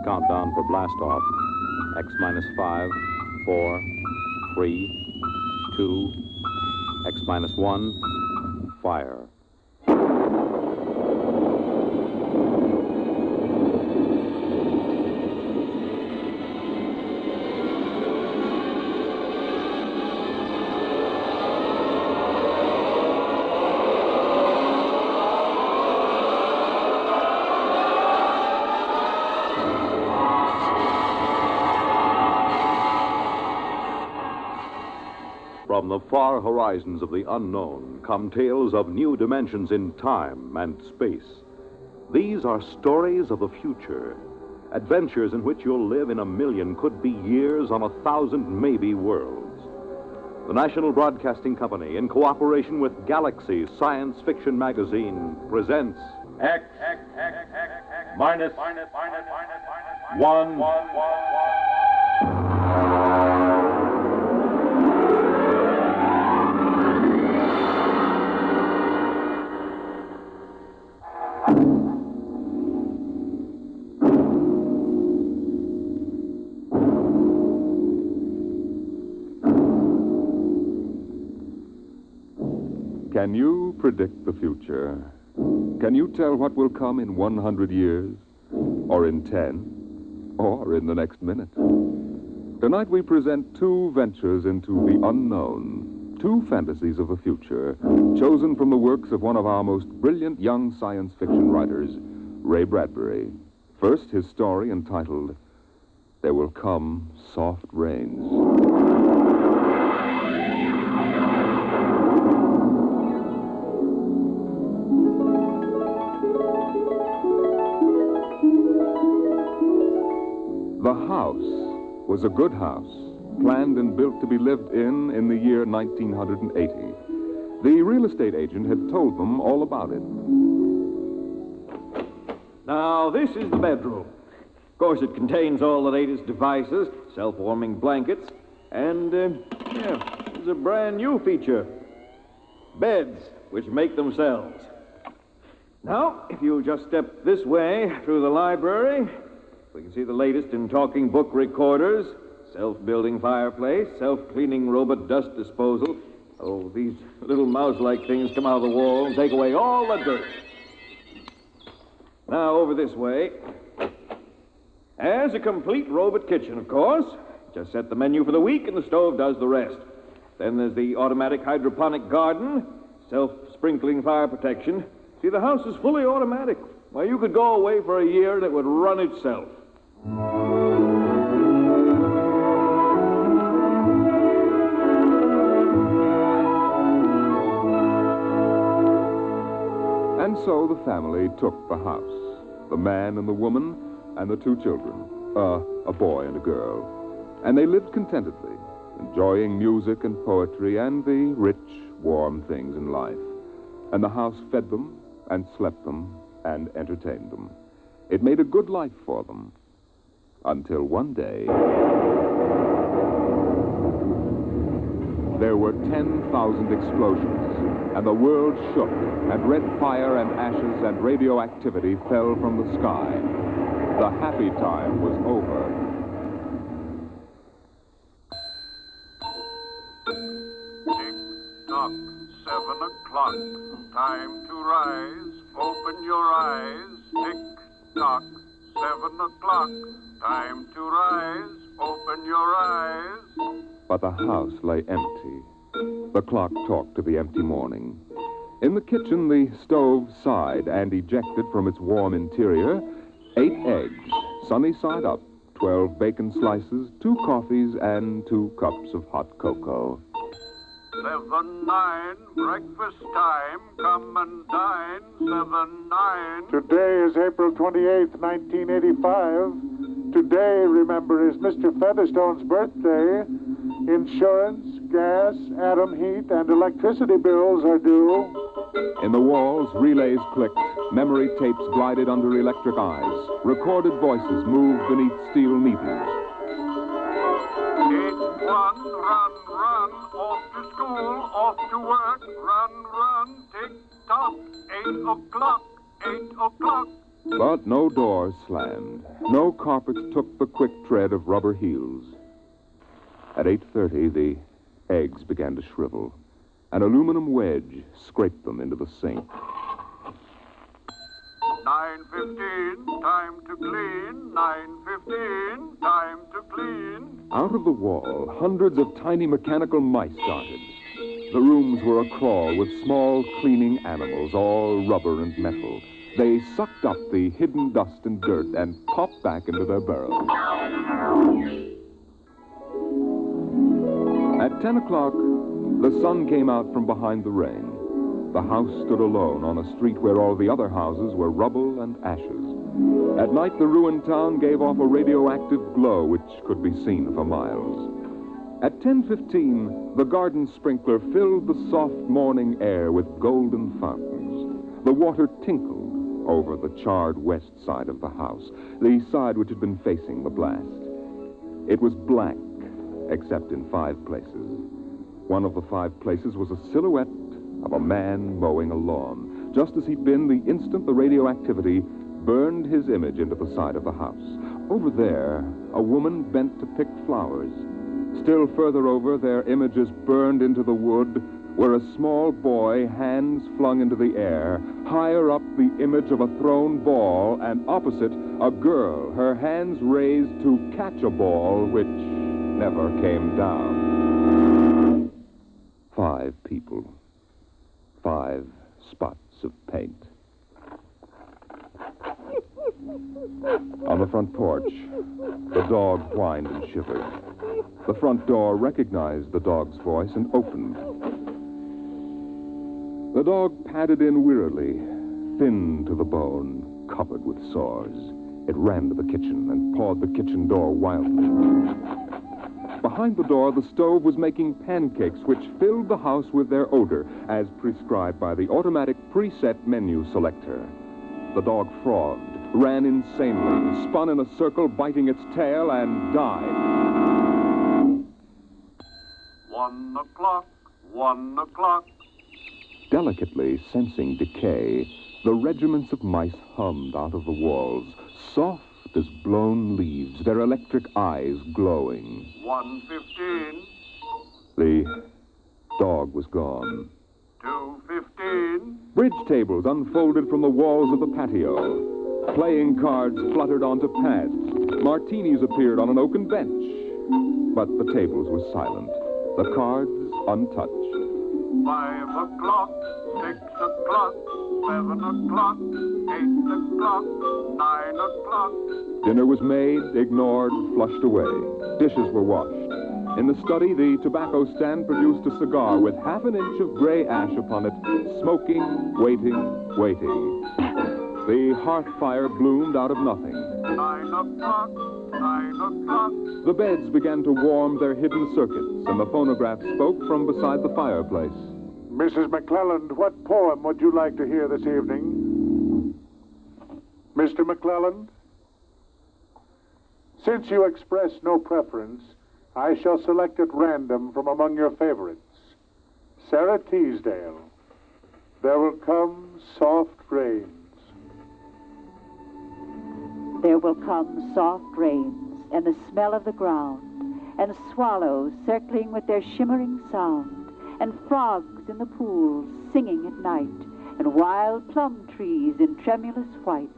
Countdown for blast off. X minus 5, 4, 3, 2, X minus 1, fire. From the far horizons of the unknown come tales of new dimensions in time and space. These are stories of the future, adventures in which you'll live in a million, could be years, on 1,000 maybe worlds. The National Broadcasting Company, in cooperation with Galaxy Science Fiction Magazine, presents X minus 1. Can you predict the future? Can you tell what will come in 100 years? Or in 10? Or in the next minute? Tonight we present two ventures into the unknown. Two fantasies of the future, chosen from the works of one of our most brilliant young science fiction writers, Ray Bradbury. First, his story entitled, There Will Come Soft Rains. The house was a good house, planned and built to be lived in the year 1980. The real estate agent had told them all about it. Now, this is the bedroom. Of course, it contains all the latest devices, self-warming blankets, and, there's a brand new feature. Beds, which make themselves. Now, if you just step this way through the library, we can see the latest in talking book recorders, self-building fireplace, self-cleaning robot dust disposal. Oh, these little mouse-like things come out of the wall and take away all the dirt. Now, over this way. As a complete robot kitchen, of course. Just set the menu for the week and the stove does the rest. Then there's the automatic hydroponic garden, self-sprinkling fire protection. See, the house is fully automatic. Why, you could go away for a year and it would run itself. And so the family took the house. The man and the woman and the two children. A boy and a girl. And they lived contentedly, enjoying music and poetry and the rich, warm things in life. And the house fed them and slept them and entertained them. It made a good life for them. Until one day, there were 10,000 explosions, and the world shook, and red fire and ashes and radioactivity fell from the sky. The happy time was over. Tick-tock, 7 o'clock, time to rise, open your eyes. Tick-tock, 7 o'clock, time to rise, open your eyes. But the house lay empty. The clock talked to the empty morning. In the kitchen, the stove sighed and ejected from its warm interior 8 eggs, sunny side up, 12 bacon slices, 2 coffees, and 2 cups of hot cocoa. 7-9, breakfast time, come and dine. 7-9. Today is April 28th, 1985. Today, remember, is Mr. Featherstone's birthday. Insurance, gas, atom heat, and electricity bills are due. In the walls, relays clicked, memory tapes glided under electric eyes, recorded voices moved beneath steel meters. 8-1, run, run, off to school, off to work, run, run, tick-tock, 8 o'clock, 8 o'clock. But no doors slammed. No carpets took the quick tread of rubber heels. At 8:30, the eggs began to shrivel. An aluminum wedge scraped them into the sink. 9:15, time to clean. 9:15, time to clean. Out of the wall, hundreds of tiny mechanical mice darted. The rooms were a-crawl with small cleaning animals, all rubber and metal. They sucked up the hidden dust and dirt and popped back into their burrows. At 10 o'clock, the sun came out from behind the rain. The house stood alone on a street where all the other houses were rubble and ashes. At night, the ruined town gave off a radioactive glow which could be seen for miles. At 10:15, the garden sprinkler filled the soft morning air with golden fountains. The water tinkled over the charred west side of the house, the side which had been facing the blast. It was black, except in 5 places. One of the 5 places was a silhouette of a man mowing a lawn, just as he'd been the instant the radioactivity burned his image into the side of the house. Over there, a woman bent to pick flowers. Still further over, their images burned into the wood, where a small boy, hands flung into the air, higher up the image of a thrown ball, and opposite, a girl, her hands raised to catch a ball which never came down. 5 people. 5 spots of paint. On the front porch, the dog whined and shivered. The front door recognized the dog's voice and opened. The dog padded in wearily, thin to the bone, covered with sores. It ran to the kitchen and pawed the kitchen door wildly. Behind the door, the stove was making pancakes which filled the house with their odor, as prescribed by the automatic preset menu selector. The dog frogged, ran insanely, spun in a circle, biting its tail, and died. 1 o'clock. 1 o'clock. Delicately sensing decay, the regiments of mice hummed out of the walls, soft as blown leaves, their electric eyes glowing. 1:15. The dog was gone. 2:15. Bridge tables unfolded from the walls of the patio. Playing cards fluttered onto pads. Martinis appeared on an oaken bench. But the tables were silent, the cards untouched. 5 o'clock. 6 o'clock. 7 o'clock. 8 o'clock. 9 o'clock. Dinner was made, ignored, flushed away. Dishes were washed. In the study, the tobacco stand produced a cigar with half an inch of gray ash upon it, smoking, waiting, waiting. The hearth fire bloomed out of nothing. 9 o'clock. 9 o'clock. The beds began to warm their hidden circuits, and the phonograph spoke from beside the fireplace. Mrs. McClelland, what poem would you like to hear this evening? Mr. McClelland? Since you express no preference, I shall select at random from among your favorites. Sarah Teasdale, There Will Come Soft Rains. There will come soft rains, and the smell of the ground, and swallows circling with their shimmering sound, and frogs in the pools singing at night, and wild plum trees in tremulous white.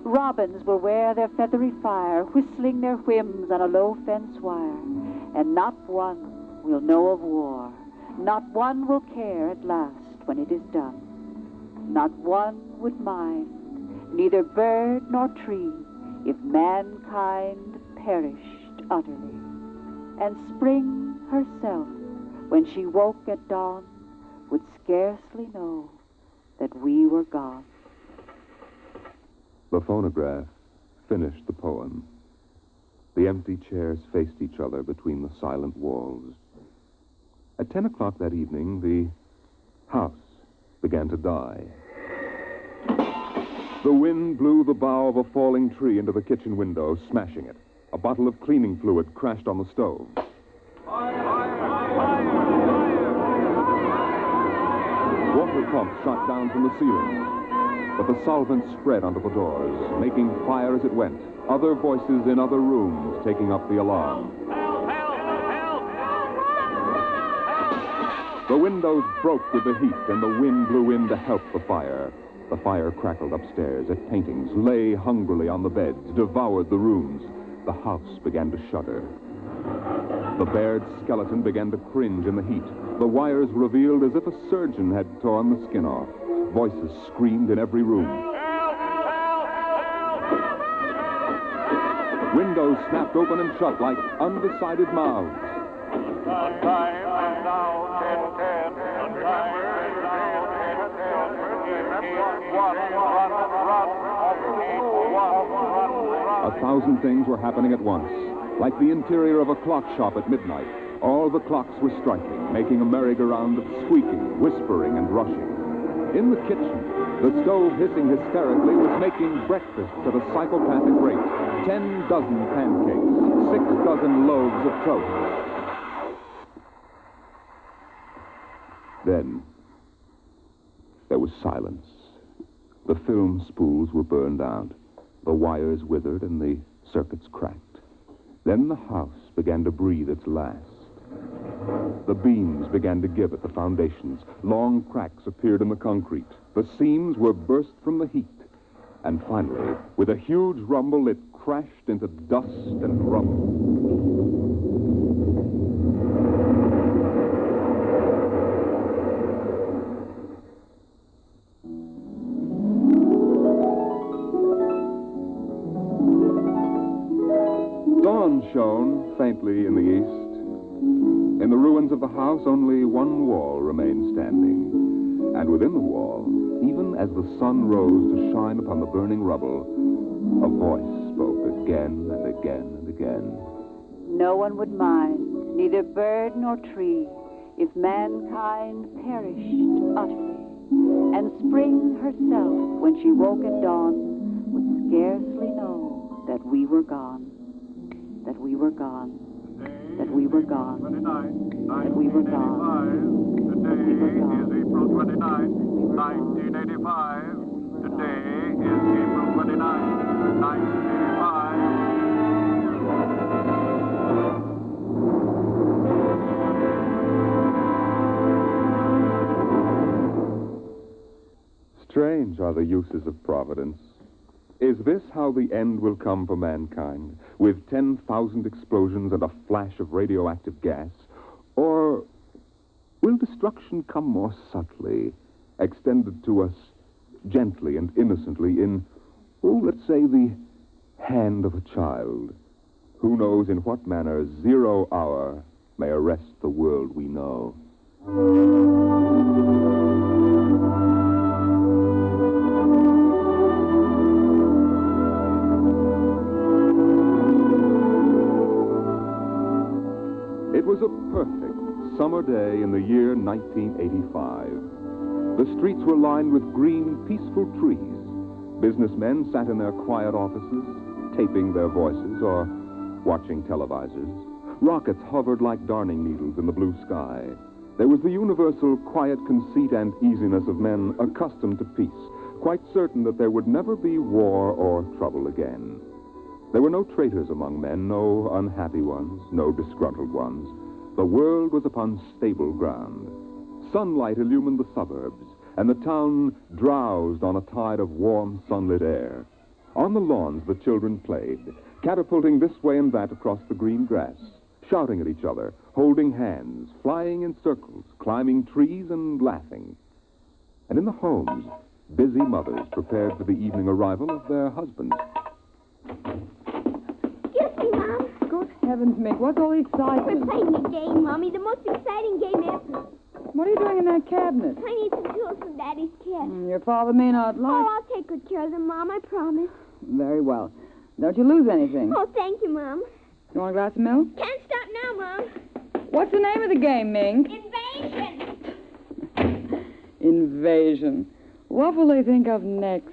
Robins will wear their feathery fire, whistling their whims on a low fence wire, and not one will know of war. Not one will care at last when it is done. Not one would mind, neither bird nor tree, if mankind perished utterly. And spring herself, when she woke at dawn, would scarcely know that we were gone. The phonograph finished the poem. The empty chairs faced each other between the silent walls. At 10 o'clock that evening, the house began to die. The wind blew the bough of a falling tree into the kitchen window, smashing it. A bottle of cleaning fluid crashed on the stove. Water pumps shot down from the ceiling. but the solvent spread onto the doors, making fire as it went. Other voices in other rooms taking up the alarm. The windows broke with the heat, and the wind blew in to help the fire. The fire crackled upstairs at paintings, lay hungrily on the beds, devoured the rooms. The house began to shudder. The bared skeleton began to cringe in the heat. The wires revealed as if a surgeon had torn the skin off. Voices screamed in every room. Windows snapped open and shut like undecided mouths. Time and now 10:10. A thousand things were happening at once, like the interior of a clock shop at midnight. All the clocks were striking, making a merry-go-round of squeaking, whispering, and rushing. In the kitchen, the stove hissing hysterically was making breakfast at a psychopathic rate. 10 dozen pancakes, 6 dozen loaves of toast. Then, there was silence. The film spools were burned out. The wires withered and the circuits cracked. Then the house began to breathe its last. The beams began to give at the foundations. Long cracks appeared in the concrete. The seams were burst from the heat. And finally, with a huge rumble, it crashed into dust and rubble. Dawn shone faintly in the east. In the ruins of the house, only one wall remained standing. And within the wall, even as the sun rose to shine upon the burning rubble, a voice spoke again and again and again. No one would mind, neither bird nor tree, if mankind perished utterly. And spring herself, when she woke at dawn, would scarcely know that we were gone. That we were gone. That we were gone. That we were gone. Today is April 29th, 1985. Today is April 29th, 1985. Strange are the uses of providence. Is this how the end will come for mankind, with 10,000 explosions and a flash of radioactive gas? Or will destruction come more subtly, extended to us gently and innocently in, let's say, the hand of a child? Who knows in what manner 0 hour may arrest the world we know? It was a perfect summer day in the year 1985. The streets were lined with green, peaceful trees. Businessmen sat in their quiet offices, taping their voices or watching televisors. Rockets hovered like darning needles in the blue sky. There was the universal quiet conceit and easiness of men accustomed to peace, quite certain that there would never be war or trouble again. There were no traitors among men, no unhappy ones, no disgruntled ones. The world was upon stable ground. Sunlight illumined the suburbs, and the town drowsed on a tide of warm, sunlit air. On the lawns, the children played, catapulting this way and that across the green grass, shouting at each other, holding hands, flying in circles, climbing trees, and laughing. And in the homes, busy mothers prepared for the evening arrival of their husbands. Excuse me, Mom. Good heavens, Mick, what's all the excitement? We're playing a game, Mommy, the most exciting game ever. What are you doing in that cabinet? I need some tools from Daddy's kit. Your father may not like... Oh, I'll take good care of them, Mom, I promise. Very well. Don't you lose anything. Oh, thank you, Mom. You want a glass of milk? Can't stop now, Mom. What's the name of the game, Mink? Invasion. Invasion. What will they think of next?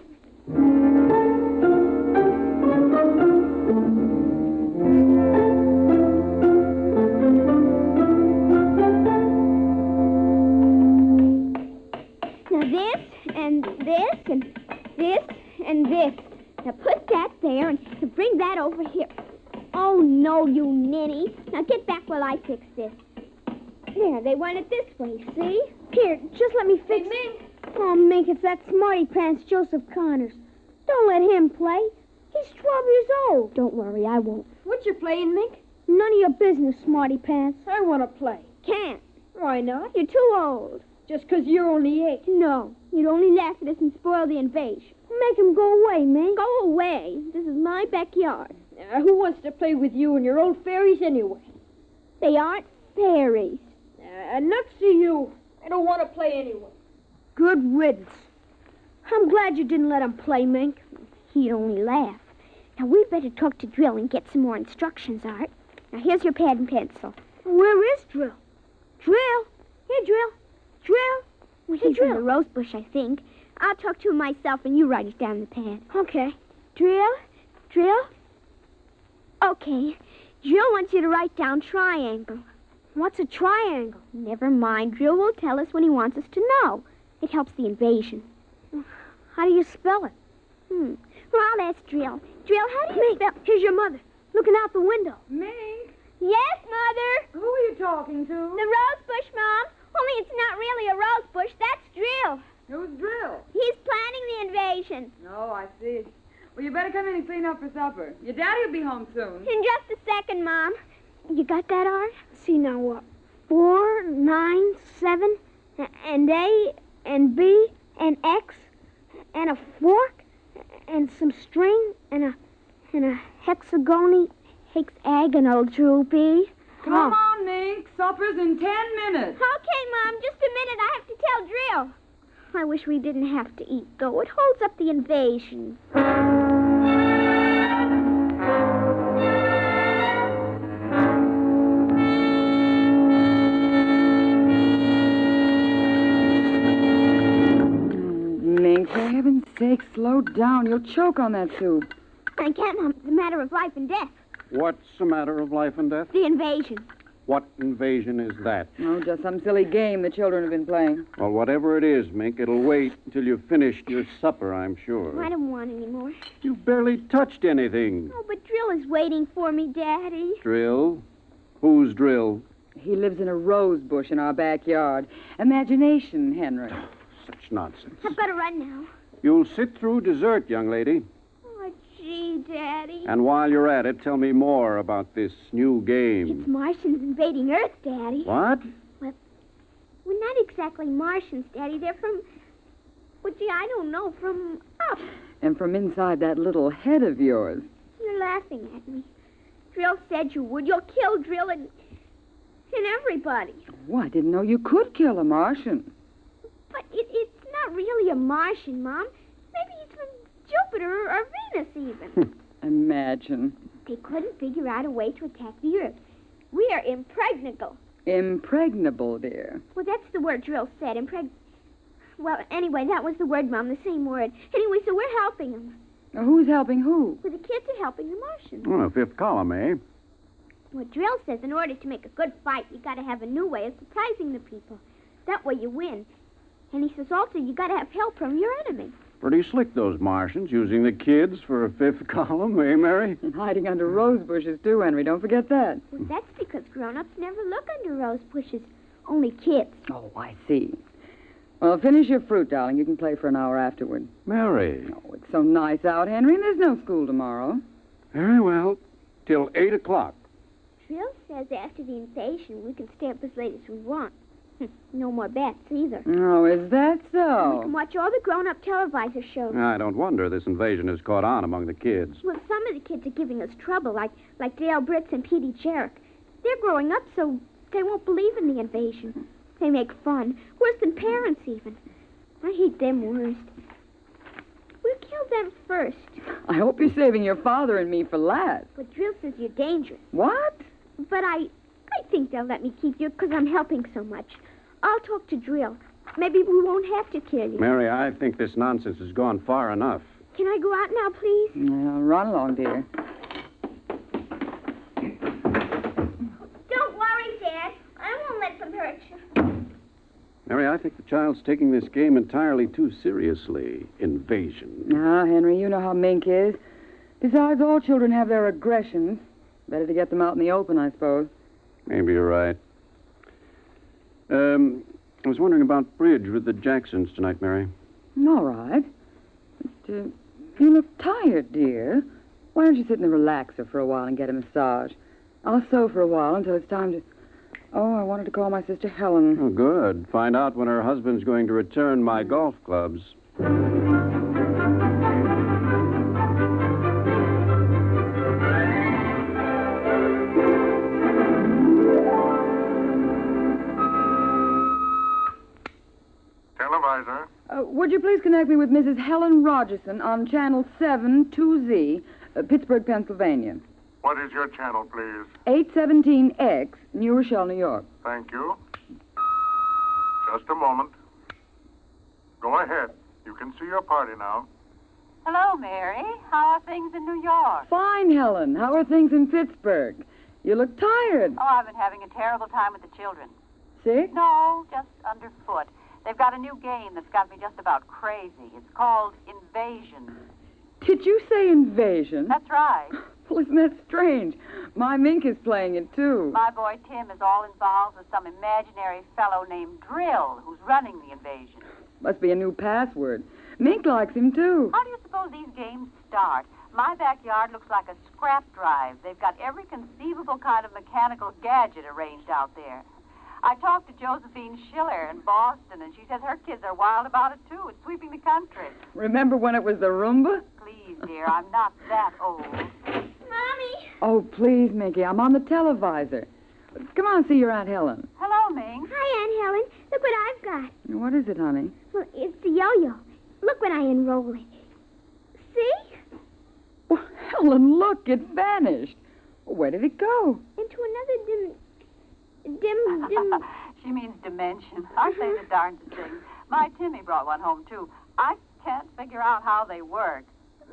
Now this, and this, and Now put that there and bring that over here. Oh, no, you ninny. Now get back while I fix this. There, they want it this way, see? Here, just let me fix it. Oh, Mink, it's that smarty pants Joseph Connors. Don't let him play. He's 12 years old. Don't worry, I won't. What you playing, Mink? None of your business, smarty pants. I want to play. Can't. Why not? You're too old. Just 'cause you're only 8. No, you'd only laugh at us and spoil the invasion. Make him go away, Mink. Go away. This is my backyard. Who wants to play with you and your old fairies anyway? They aren't fairies. Nuts to you. I don't want to play anyway. Good riddance. I'm glad you didn't let him play, Mink. He'd only laugh. Now, we'd better talk to Drill and get some more instructions, Art. Now, here's your pad and pencil. Where is Drill? Drill? Here, Drill. Drill? Well, he's in the rose bush, I think. I'll talk to him myself, and you write it down in the pad. Okay. Drill? Drill? Okay. Drill wants you to write down triangle. What's a triangle? Never mind. Drill will tell us when he wants us to know. It helps the invasion. How do you spell it? Well, I'll ask Drill. Drill, how do you spell... Here's your mother, looking out the window. Mink? Yes, Mother? Who are you talking to? The rose bush, Mom. Only it's not really a rose bush. That's Drill. Who's Drill? He's planning the invasion. Oh, I see. Well, you better come in and clean up for supper. Your daddy will be home soon. In just a second, Mom. You got that, Art? See, now what? 4, 9, 7, and A, and B, and X, and a fork, and some string, and a hexagony, hexagonal droopy. Come on, Mink. Supper's in 10 minutes. Okay, Mom, just a minute. I have to tell Drill. I wish we didn't have to eat, though. It holds up the invasion. Mink, for heaven's sake, slow down. You'll choke on that soup. I can't, Mom. It's a matter of life and death. What's a matter of life and death? The invasion. What invasion is that? Oh, just some silly game the children have been playing. Well, whatever it is, Mink, it'll wait until you've finished your supper, I'm sure. I don't want any more. You've barely touched anything. Oh, but Drill is waiting for me, Daddy. Drill? Who's Drill? He lives in a rose bush in our backyard. Imagination, Henry. Such nonsense. I've got to run now. You'll sit through dessert, young lady. Oh, gee, Daddy. And while you're at it, tell me more about this new game. It's Martians invading Earth, Daddy. What? Well, not exactly Martians, Daddy. They're from... Well, gee, I don't know. From up. And from inside that little head of yours. You're laughing at me. Drill said you would. You'll kill Drill and everybody. Oh, I didn't know you could kill a Martian. But it's not really a Martian, Mom. Maybe he's from Jupiter or Venus, even. Imagine. They couldn't figure out a way to attack the Earth. We are impregnable. Impregnable, dear. Well, that's the word Drill said, Well, anyway, that was the word, Mom, the same word. Anyway, so we're helping them. Now, who's helping who? Well, the kids are helping the Martians. Oh, fifth column, eh? Well, Drill says in order to make a good fight, you got to have a new way of surprising the people. That way you win. And he says also you got to have help from your enemy. Pretty slick, those Martians, using the kids for a fifth column, eh, Mary? And hiding under rose bushes, too, Henry. Don't forget that. Well, that's because grown-ups never look under rose bushes. Only kids. Oh, I see. Well, finish your fruit, darling. You can play for an hour afterward. Mary. Oh, it's so nice out, Henry, and there's no school tomorrow. Very well. Till 8 o'clock. Drill says after the invasion we can stay up as late as we want. No more bets, either. Oh, is that We so? can watch all the grown-up televisor shows. I don't wonder this invasion has caught on among the kids. Well, some of the kids are giving us trouble, like Dale Britz and Petey Jarek. They're growing up, so they won't believe in the invasion. They make fun, worse than parents, even. I hate them worst. We'll kill them first. I hope you're saving your father and me for last. But Drill says you're dangerous. What? But I think they'll let me keep you because I'm helping so much. I'll talk to Drill. Maybe we won't have to kill you. Mary, I think this nonsense has gone far enough. Can I go out now, please? Well, run along, dear. Don't worry, Dad. I won't let them hurt you. Mary, I think the child's taking this game entirely too seriously. Invasion. Ah, Henry, you know how Mink is. Besides, all children have their aggressions. Better to get them out in the open, I suppose. Maybe you're right. I was wondering about bridge with the Jacksons tonight, Mary. All right. But, you look tired, dear. Why don't you sit in the relaxer for a while and get a massage? I'll sew for a while until it's time to... Oh, I wanted to call my sister Helen. Oh, good. Find out when her husband's going to return my golf clubs. Televisor. Would you please connect me with Mrs. Helen Rogerson on Channel 7-2Z, Pittsburgh, Pennsylvania. What is your channel, please? 817X, New Rochelle, New York. Thank you. Just a moment. Go ahead. You can see your party now. Hello, Mary. How are things in New York? Fine, Helen. How are things in Pittsburgh? You look tired. Oh, I've been having a terrible time with the children. Sick? No, just underfoot. They've got a new game that's got me just about crazy. It's called Invasion. Did you say invasion? That's right. Well, isn't that strange? My Mink is playing it, too. My boy Tim is all involved with some imaginary fellow named Drill who's running the invasion. Must be a new password. Mink likes him, too. How do you suppose these games start? My backyard looks like a scrap drive. They've got every conceivable kind of mechanical gadget arranged out there. I talked to Josephine Schiller in Boston, and she says her kids are wild about it, too. It's sweeping the country. Remember when it was the Roomba? Please, dear, I'm not that old. Mommy! Oh, please, Mickey, I'm on the televisor. Come on, see your Aunt Helen. Hello, Ming. Hi, Aunt Helen. Look what I've got. What is it, honey? Well, it's the yo-yo. Look when I unroll it. See? Well, Helen, look, it vanished. Where did it go? Into another dim... She means dimension. Aren't they the darndest things? My Timmy brought one home, too. I can't figure out how they work.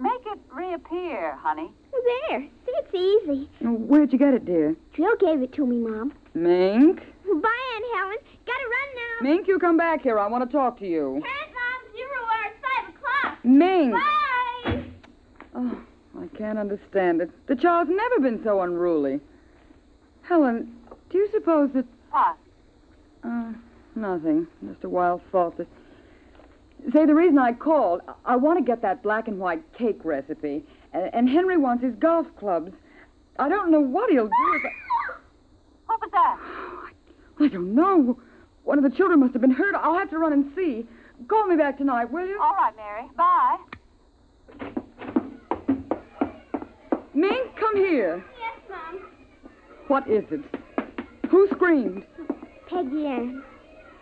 Make it reappear, honey. There. See, it's easy. Where'd you get it, dear? Drill gave it to me, Mom. Mink? Bye, Aunt Helen. Gotta run now. Mink, you come back here. I want to talk to you. Turn, Mom. 0 hours, 5 o'clock. Mink! Bye! Oh, I can't understand it. The child's never been so unruly. Helen, do you suppose that... What? Nothing. Just a wild thought that... Say, the reason I called, I want to get that black and white cake recipe. And Henry wants his golf clubs. I don't know what he'll do if What was that? I don't know. One of the children must have been hurt. I'll have to run and see. Call me back tonight, will you? All right, Mary. Bye. Mink, come here. Yes, Mom. What is it? Who screamed? Peggy Ann.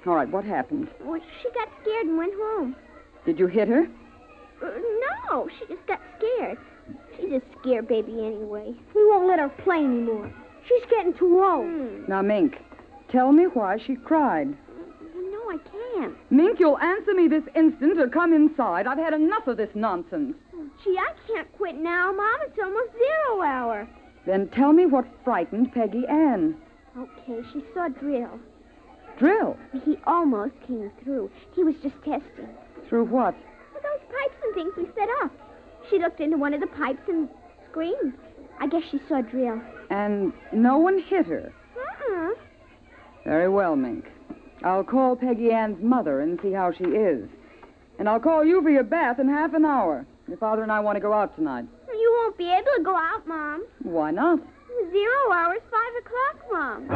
All right, what happened? Well, she got scared and went home. Did you hit her? No, she just got scared. She's a scare baby anyway. We won't let her play anymore. She's getting too old. Now, Mink, tell me why she cried. No, I can't. Mink, you'll answer me this instant or come inside. I've had enough of this nonsense. Gee, I can't quit now, Mom. It's almost 0 hour. Then tell me what frightened Peggy Ann. Okay, she saw Drill. Drill? He almost came through. He was just testing. Through what? Well, those pipes and things we set up. She looked into one of the pipes and screamed. I guess she saw Drill. And no one hit her? Uh-uh. Very well, Mink. I'll call Peggy Ann's mother and see how she is. And I'll call you for your bath in half an hour. Your father and I want to go out tonight. You won't be able to go out, Mom. Why not? 0 hours, 5 o'clock, Mom.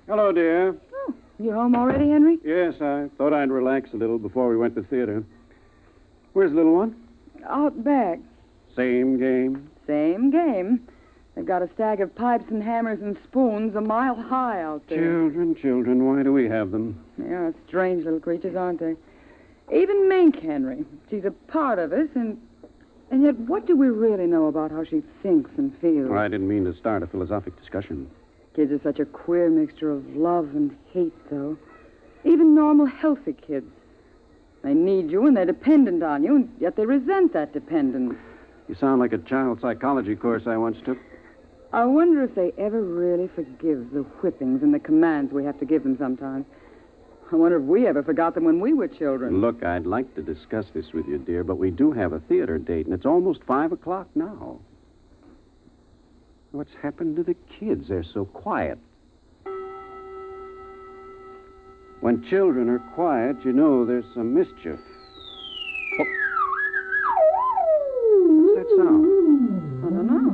Hello, dear. Oh, you home already, Henry? Yes, I thought I'd relax a little before we went to theater. Where's the little one? Out back. Same game? Same game. They've got a stack of pipes and hammers and spoons a mile high out there. Children, why do we have them? Yeah, strange little creatures, aren't they? Even Mink, Henry. She's a part of us, and yet what do we really know about how she thinks and feels? Well, I didn't mean to start a philosophic discussion. Kids are such a queer mixture of love and hate, though. Even normal, healthy kids. They need you and they're dependent on you, and yet they resent that dependence. You sound like a child psychology course I once took. I wonder if they ever really forgive the whippings and the commands we have to give them sometimes. I wonder if we ever forgot them when we were children. Look, I'd like to discuss this with you, dear, but we do have a theater date, and it's almost 5 o'clock now. What's happened to the kids? They're so quiet. When children are quiet, you know there's some mischief. Oh. What's that sound? I don't know.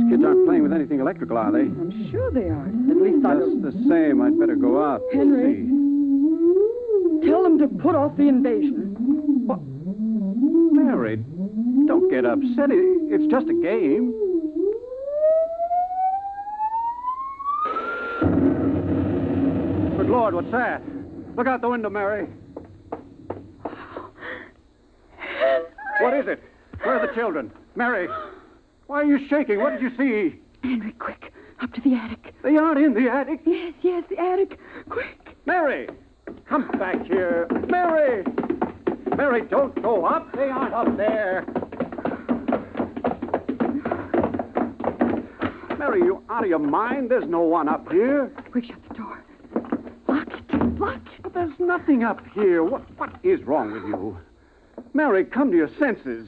Those kids aren't playing with anything electrical, are they? I'm sure they aren't. At least I don't... Just the same, I'd better go out. Henry. See. Tell them to put off the invasion. What? Mary, don't get upset. It's just a game. Good Lord, what's that? Look out the window, Mary. What is it? Where are the children? Mary, why are you shaking? What did you see? Henry, quick. Up to the attic. They aren't in the attic. Yes, the attic. Quick. Mary, come back here. Mary! Mary, don't go up. They aren't up there. Mary, you out of your mind? There's no one up here. Quick, shut the door. Lock it. Lock it. But there's nothing up here. What is wrong with you? Mary, come to your senses.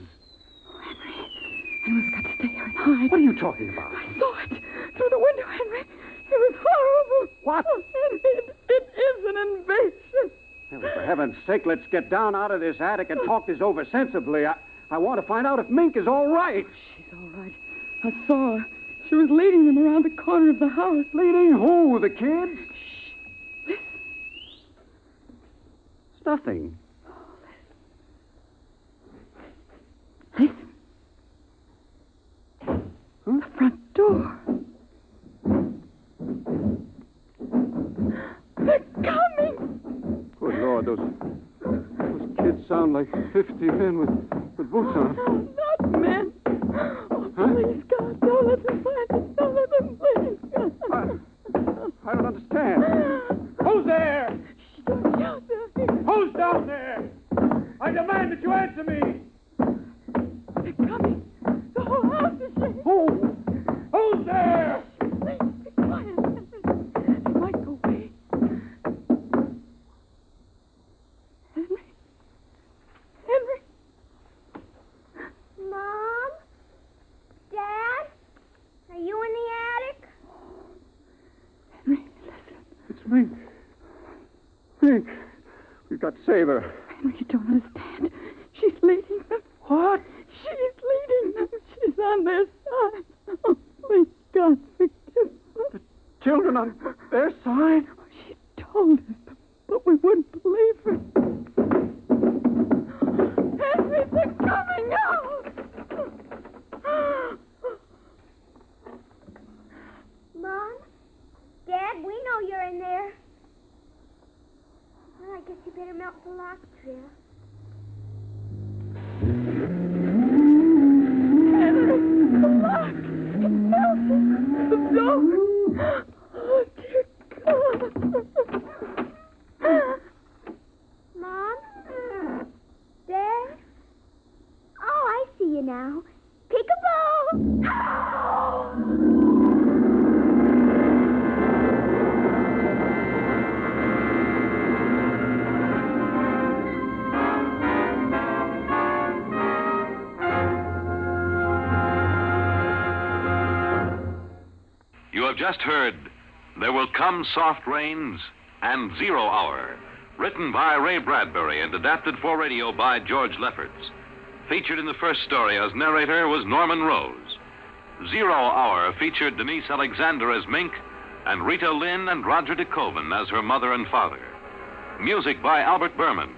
Henry's got to stay here and hide. What are you talking about? I saw it through the window, Henry. It was horrible. What? Oh, Henry, it is an invasion. Mary, for heaven's sake, let's get down out of this attic and talk this over sensibly. I want to find out if Mink is all right. She's all right. I saw her. She was leading them around the corner of the house. Leading who? The kids? Shh. Listen. It's nothing. Listen. Huh? The front door. They're coming. Good Lord, those kids sound like 50 men with boots on. No, not men. Oh, Huh? please, God, don't let them find us. Don't let them, please, God. I don't understand. Who's there? Shh, don't shout there. Who's down there? I demand that you answer me. They're coming. The whole house is shaking. Who? Who's there? Please, be quiet. They might go away. Henry? Henry? Mom? Dad? Are you in the attic? Henry, listen. It's Mink. Mink. We've got to save her. Henry, you don't understand. She's leading them. What? She's leading them. She's on their side. Oh, please, God, forgive them. The children on their side? Oh, she told us, but we wouldn't believe her. Henry, they're coming out. Mom? Dad, we know you're in there. Well, I guess you better melt the lock, Trill. Henry, the lock. It's melting. The door. Oh, dear God. Mom? Dad? Oh, I see you now. Peekaboo! You have just heard There Will Come Soft Rains and 0 Hour, written by Ray Bradbury and adapted for radio by George Lefferts. Featured in the first story as narrator was Norman Rose. 0 Hour featured Denise Alexander as Mink and Rita Lynn and Roger DeKoven as her mother and father. Music by Albert Berman.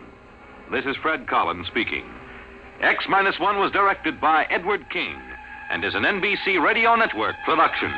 This is Fred Collins speaking. X-1 was directed by Edward King and is an NBC Radio Network production.